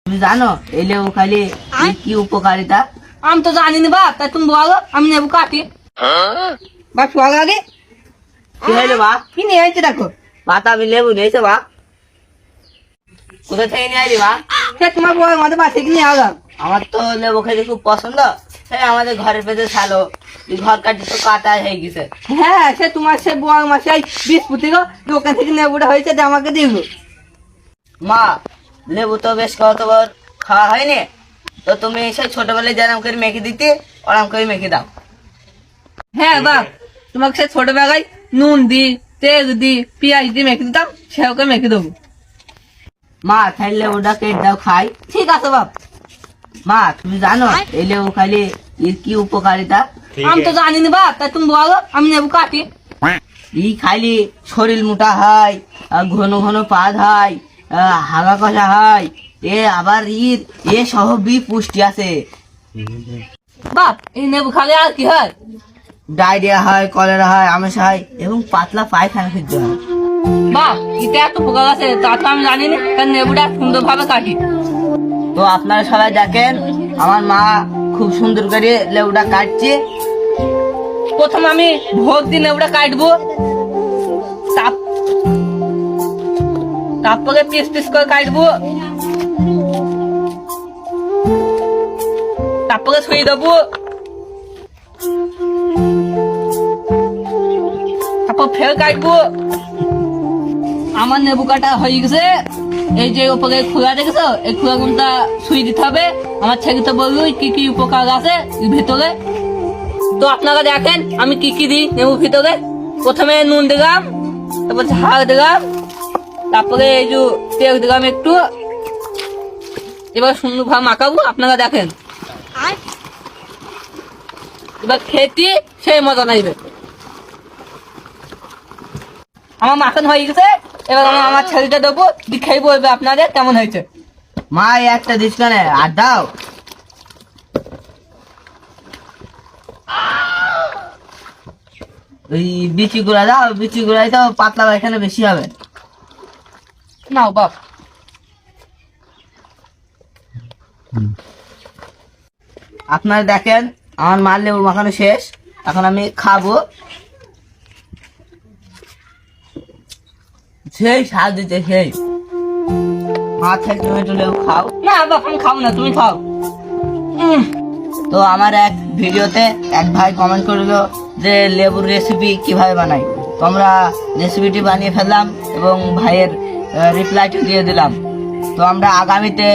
তুমি জানো এই লেবু খাইলে কি উপকারিতা? আমি তো জানি না বাপ, তাই তুমি বলো, আমি নেবো কাটি। বাপ বলো আগে কি হইলো বা? কি নিয়ে হয়েছে দেখো। পাতা আমি লেবু নিয়েছে বা? কোথা থেকে নিয়ে আইলি বা? সে তোমার বউ আমাদের বাসে কি নিয়ে আলাম। আমার তো লেবু খেতে খুব পছন্দ। সেই আমাদের ঘরের পেছনে ছালো ঘর কাটি তো কাটা হয়ে গেছে। হ্যাঁ, সে তোমার সে বউ মাসে বিশ পুঁতি গো দোকান থেকে নেবুটা হয়েছে, যে আমাকে দিল। মা, লেবু তো বেশ কতবার খাওয়া হয়নি, তো তুমি সেই ছোটবেলায় যেরকম করে মেখে দিতে ওরকম করে মেখে দাও। হ্যাঁ বাপ, তোমাকে সে ছোটবেলায় নুন দি, তেল দি, পেঁয়াজ দিয়ে মেখে দিতাম, সেওকে মেখে দেবো। মা, তাই লেবুটা কেটে দাও খাই। ঠিক আছে বাপ। মা, তুমি জানো এই লেবু খাইলে এর কি উপকারিতা? আমি তো জানি না বাপ, তাই তুমি বলো, আমি নেবো কাটি। ই খাইলে শরীর মোটা হয়, ঘন ঘন পাদ হয়, হাগা কষা হয়, আবার সহ পুষ্টি আছে। বাপ, এই নেবু খালে আর কি হয়? ডায়রিয়া হয়, কলেরা হয়, আমেশা হয় এবং পাতলা পায়খানা ফিরতে হয়। বাপ, এটা এত উপকার আছে তা তো আমি জানি না, তার নেবুটা সুন্দর ভাবে কাটি। তো আপনারা সবাই দেখেন, আমার মা খুব সুন্দর করে লেবুটা কাটছে। প্রথম আমি ভোগ দিয়ে নেবুটা কাটবো, তারপরে পিস পিস করে কাটবো, তারপরে ছুঁয়ে দেবো, তারপর ফের কাটবো। আমার নেবু কাটা হয়ে গেছে। এই যে উপরে খোলা দেখেছো, এই খোলা গুনটা ছুঁয়ে দিতে হবে। আমার ছেলেতে বললো কি কি উপকার আছে এর ভিতরে। তো আপনারা দেখেন আমি কি কি দিই নেবুর ভিতরে। প্রথমে নুন দিলাম, তারপর ঝাল দিলাম, তারপরে এই যে তেল দিলাম একটু। এবার সুন্দর ভাবে মাখাবো, আপনারা দেখেন। এবার খেতে সেই মজা নাইবে। আমার মাখন হয়ে গেছে, এবার আমি আমার ছেলেটা দেবো, খেয়ে বলবে আপনাদের কেমন হয়েছে। মা, এই একটা দিস কেন, আর দাও। ওই বিচি গুলা দাও, বিচি গুলাই তো পাতলা পায়খানা বেশি হবে। নাও বাপ। আপনারা দেখেন আমার মার লেবু মাখানো শেষ, এখন আমি খাবো। সেই স্বাদ দিতে সেই। মা, থেকে তুমি একটু লেবু খাও। না বাপ, আমি খাবো না, তুমি খাও। তো আমার এক ভিডিওতে এক ভাই কমেন্ট করলো যে লেবুর রেসিপি কিভাবে বানাই। তো আমরা রেসিপিটি বানিয়ে ফেললাম এবং ভাইয়ের রিপ্লাইটি দিয়ে দিলাম। তো আমরা আগামীতে